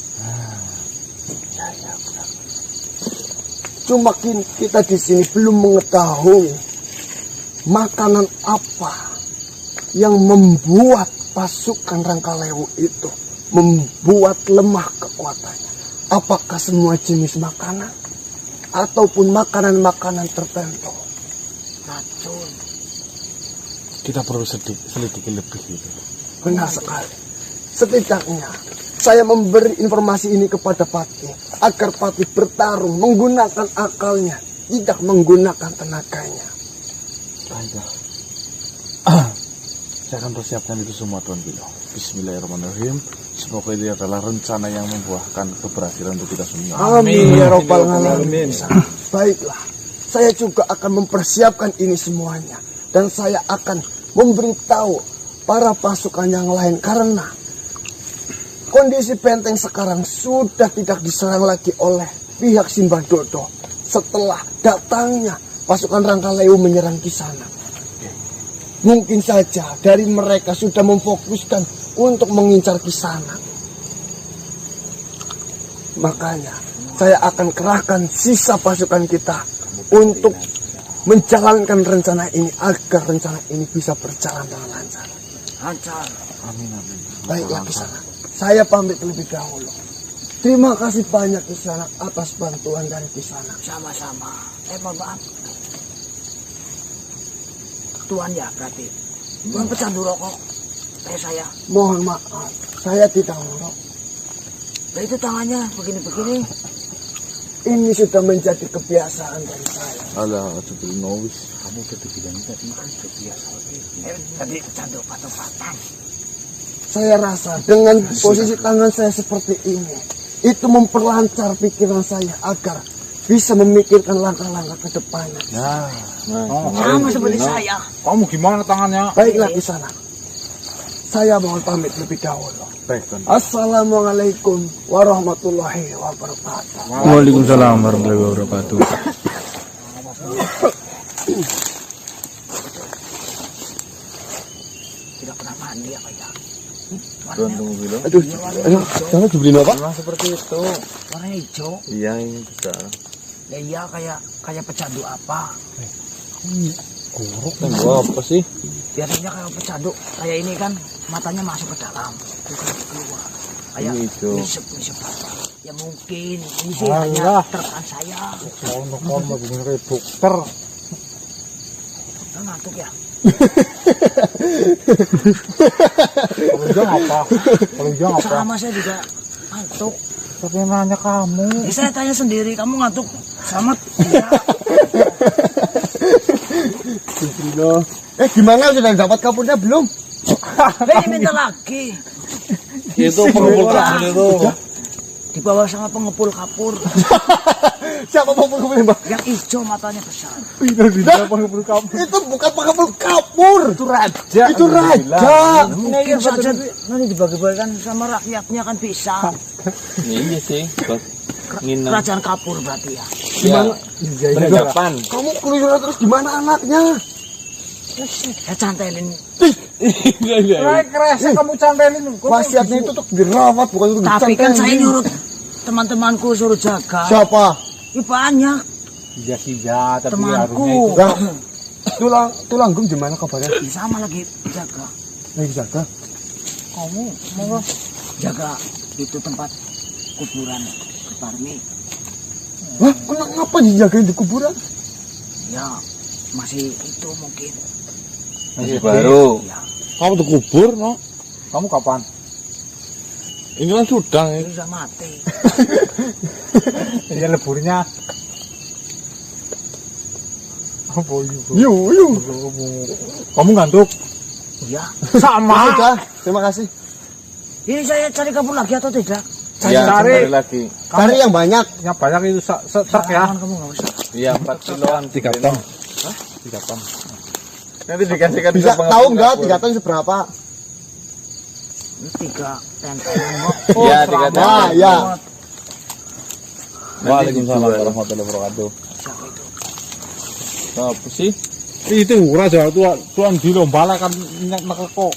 Cuma kita di sini belum mengetahui makanan apa yang membuat pasukan Rangkaleu itu membuat lemah kekuatannya. Apakah semua jenis makanan ataupun makanan-makanan tertentu? Racun. Kita perlu selidiki lebih gitu. Benar sekali. Setidaknya saya memberi informasi ini kepada Patih agar Patih bertarung menggunakan akalnya, tidak menggunakan tenaganya. Baiklah. Saya akan persiapkan itu semua Tuan Tilo. Bismillahirrahmanirrahim. Semoga ini adalah rencana yang membuahkan keberhasilan untuk kita semua. Amin ya robbal alamin. Baiklah, saya juga akan mempersiapkan ini semuanya dan saya akan memberitahu para pasukan yang lain karena kondisi benteng sekarang sudah tidak diserang lagi oleh pihak Simbadodo setelah datangnya pasukan Rangkaleu menyerang Kisanak. Mungkin saja dari mereka sudah memfokuskan untuk mengincar Kisanak. Makanya saya akan kerahkan sisa pasukan kita untuk menjalankan rencana ini agar rencana ini bisa berjalan dengan lancar. Lancar. Amin amin. Baiklah Kisanak, saya pamit lebih dahulu. Terima kasih banyak Kisanak atas bantuan dari Kisanak. Sama-sama. Mohon maaf. Tuan ya berarti. Tuan pecandu rokok. Kayak saya. Mohon maaf, saya tidak merokok. Nah itu tangannya begini-begini. Ini sudah menjadi kebiasaan dari saya. Alah, Jibril Nawis. Kamu udah dibilang tadi biasa. Tadi pecandu obat-obatan. Saya rasa dengan posisi tangan saya seperti ini, itu memperlancar pikiran saya agar bisa memikirkan langkah-langkah ke depannya. Ya, Sama seperti saya. Kamu gimana tangannya? Baiklah di sana. Saya mohon pamit lebih dahulu. baik Tuan. Assalamualaikum warahmatullahi wabarakatuh. Waalaikumsalam warahmatullahi wabarakatuh. Tidak pernah mandi apa ya? Tuan tunggu dulu. Aduh, jangan dibeliin apa? Memang seperti itu. Warna hijau. Iya, ini besar. Ya iya kayak pecandu apa? Tunggu apa sih? Biasanya kalau pecandu kayak ini kan matanya masuk ke dalam, bukan keluar. Kayak Ini hijau. nisep apa? Ya mungkin ini sih hanya terkan saya. Kamu mau bikin kayak dokter. Dokter ngantuk ya? Kalau dia apa? Kalau dia apa? Sama saya juga ngantuk. Tapi nanya kamu. Ya, saya tanya sendiri, kamu ngantuk? Selamat. Iya. Gimana sudah dapat kapurnya belum? Ini minta lagi. Itu pengepul kapur itu. Dibawa sama pengepul kapur. Siapa pengepul Mbak? Yang hijau matanya besar. Itu bukan pengepul kapur. Itu raja. Itu raja. Mungkin saja nanti dibagi-bagikan sama rakyatnya kan bisa. Iya sih, buat nginep. Kerajaan kapur berarti ya. Gimana? Peradaban. Kamu keluyuran terus gimana anaknya? Saya cantelin. Kresek kamu cantelin. Wasiatnya itu untuk dirawat bukan untuk Tapi kan saya dicantelin. nyuruh teman-temanku suruh jaga. Siapa? Ya banyak Iya, tapi temanku. Nah, tulanggung gimana kabarnya? Sama lagi jaga. Lagi jaga. Kamu mau jaga itu tempat kuburan Parmi. Wah, kenapa dijagain di kuburan? Ya masih itu mungkin. Masih baru. Ya Kamu tuh kubur, no? Kamu kapan? Ini kan sudah ya. itu sudah mati. Ya leburnya Yuk. Kamu ngantuk? Iya. Sama. Sudah, terima kasih. Ini saya cari kabur lagi atau tidak? Ya, cari. kembali lagi. Cari yang banyak. Yang banyak itu setrek ya. Kamu nggak usah. Iya, 4 kiloan. 3 ton. 3 ton. Nanti dikasihkan Bisa ke tahu nggak pengepul 3 ton seberapa? 3 tentengan. Iya, 3 ton. Nah, ya. Waalaikumsalam warahmatullahi wabarakatuh. Siapa itu? Apa sih? Itu raja tuan di lomba lah kan nekeko.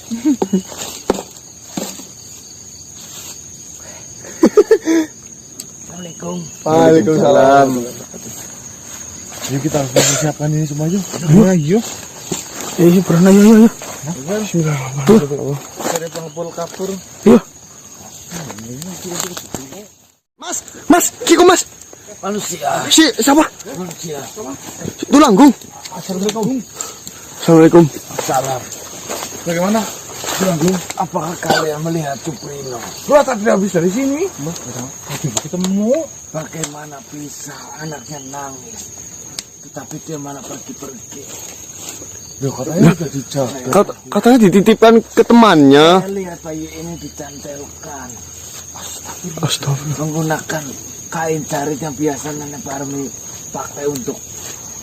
Assalamualaikum. Waalaikumsalam. Yuk kita harus mempersiapkan ini semua yuk. Ayo. Iya, pernah ya. Dari pengepul kapur. Mas, Kiko Mas. Manusia. Si siapa? Manusia. Tulanggung. Assalamualaikum. Salam. Bagaimana? Apakah kalian melihat Suprino? Lu tadi habis dari sini. Ketemu. Bagaimana bisa anaknya nangis, tetapi dia malah pergi-pergi. Loh, katanya udah dijaga. Katanya dititipkan ke temannya. Saya lihat bayi ini dicantelkan Astagfirullah. menggunakan kain carit yang biasa Nenek Parmi pakai untuk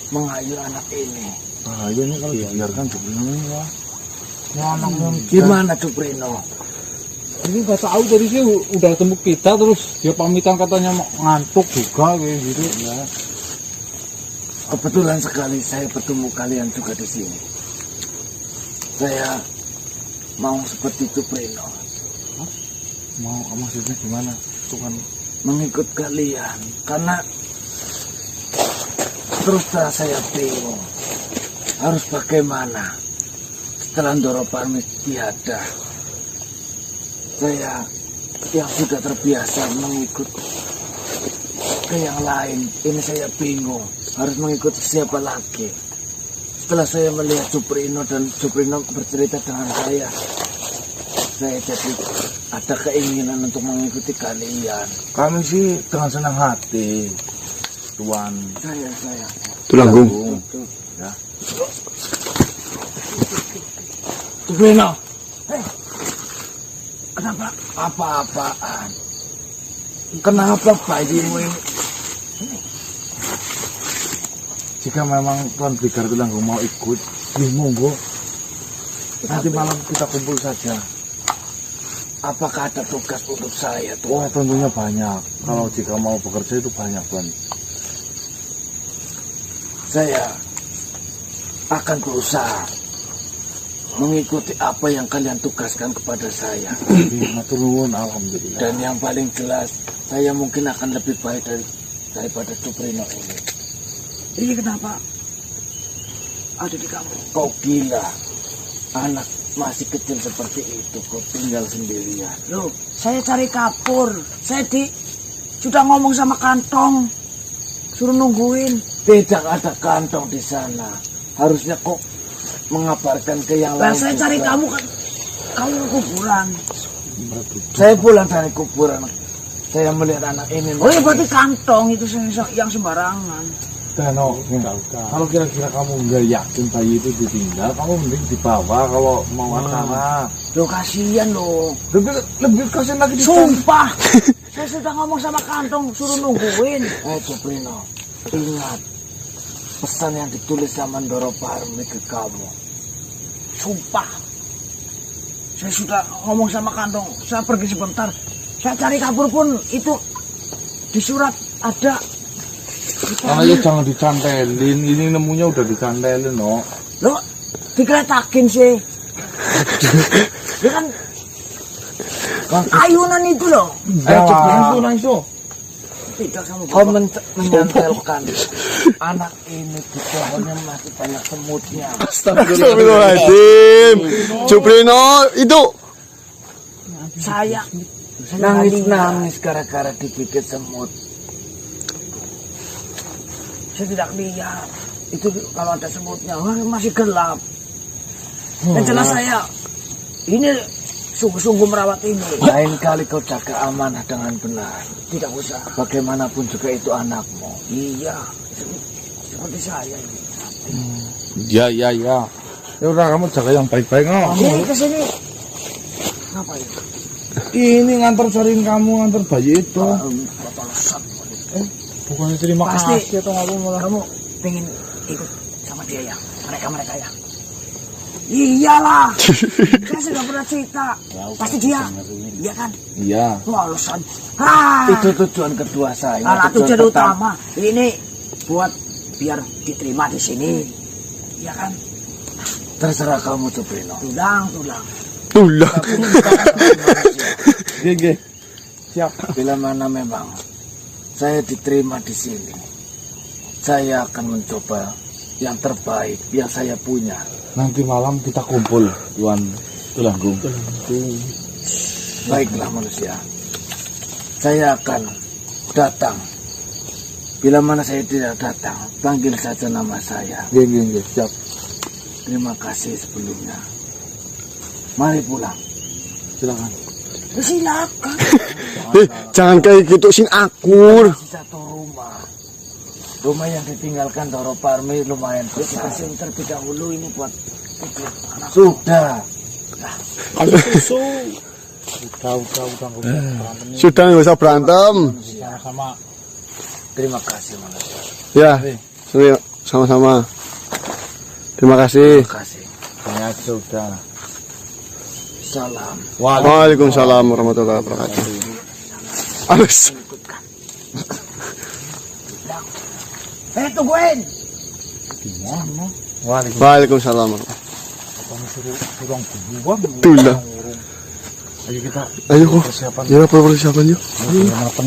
mengayu anak ini. Bahaya nih kalau dibiarkan begini ya. Gimana Suprino? Ini nggak tahu tadi sih udah ketemu kita terus dia pamitan katanya ngantuk juga kayak gitu ya. Kebetulan sekali saya bertemu kalian juga di sini. Saya mau seperti Suprino, Mau maksudnya gimana? Itu kan mengikut kalian karena terus terang saya bingung harus bagaimana setelah Ndoro Parmi tiada. Saya yang sudah terbiasa mengikut ke yang lain, ini saya bingung harus mengikuti siapa lagi. Setelah saya melihat Suprino dan Suprino bercerita dengan saya jadi ada keinginan untuk mengikuti kalian. kami sih dengan senang hati, Tuan. Saya Tulanggung. Ya. Suprino, kenapa apa-apaan? Kenapa bayimu ini? Jika memang Tuan Brigar Tulanggung mau ikut, ya monggo. Nanti malam kita kumpul saja. Apakah ada tugas untuk saya tuh? Wah, tentunya banyak. Kalau jika mau bekerja itu banyak, Tuan. Saya akan berusaha mengikuti apa yang kalian tugaskan kepada saya. Matur nuwun, alhamdulillah. Dan yang paling jelas, saya mungkin akan lebih baik daripada Suprino ini. Ini kenapa ada di kamu? Kau gila. Anak masih kecil seperti itu, kau tinggal sendirian. Loh, saya cari kapur. Saya sudah ngomong sama kantong. Suruh nungguin. Tidak ada kantong di sana. Harusnya kok mengabarkan ke yang lain. Saya cari kamu kan. Kamu ke kuburan. Saya pulang dari kuburan. Saya melihat anak ini. Oh, ya berarti kantong itu yang sembarangan. Dano, kalau kira-kira kamu nggak yakin bayi itu ditinggal, kamu mending dibawa kalau mau acara. Loh, kasihan loh. Lebih kasihan lagi di Sumpah. Saya sudah ngomong sama kantong suruh nungguin. Suprino, ingat pesan yang ditulis sama Ndoro Parmi ke kamu. Sumpah. Saya sudah ngomong sama kantong. Saya pergi sebentar. Saya cari kabur pun itu di surat ada. Ayo jangan dicantelin, ini nemunya udah dicantelin, no. Loh, dikeletakin sih. Dia kan ayunan itu loh. Langsung. Tidak kamu kau menyantelkan anak ini di pohonnya masih banyak semutnya. Astagfirullahaladzim. Suprino itu Saya nangis gara-gara digigit semut. Saya tidak lihat itu kalau ada semutnya. Wah, masih gelap. Dan jelas saya ini sungguh-sungguh merawat ini. Lain kali kau jaga amanah dengan benar. Tidak usah. Bagaimanapun juga itu anakmu. Iya, seperti saya ini. Ya. Ya udah kamu jaga yang baik-baik no. Sini kesini. Ngapain? Ini ngantar cariin kamu, ngantar bayi itu. Bukannya terima Pasti. kasih atau apa malah. Kamu pengen ikut sama dia ya? Mereka ya? Iyalah. Saya sudah pernah cerita. Pasti dia. Iya kan? Iya. Wah, alasan. Ah. Itu tujuan kedua saya. Alah, tujuan utama. Ini buat biar diterima di sini. Iya kan? Terserah kamu Cuprino. Tulang. Tulang. Gege. Bila mana memang saya diterima di sini, saya akan mencoba yang terbaik yang saya punya. Nanti malam kita kumpul, Tuan Tulanggung. Baiklah manusia, saya akan datang. Bila mana saya tidak datang, panggil saja nama saya. Gege, siap. Terima kasih sebelumnya. Mari pulang. Silakan. Silakan. Jangan kayak gitu sin akur. Masih satu rumah. Rumah yang ditinggalkan Doro Parmi lumayan besar. Kasih terlebih dahulu ini buat tidur anak. Sudah. Kasih susu. Udah. Berantem Sudah nggak usah berantem. sama-sama. Terima kasih manusia. Ya, sorry, sama-sama. Terima kasih. Terima kasih. Ya sudah. Salam. Waalaikumsalam warahmatullahi wabarakatuh. Alus. Tungguin. Gimana? Waalaikumsalam. Kamu suruh duluan. Tulang. Ayo kita Ayo kok. persiapan. Ya, persiapan yuk. Persiapan.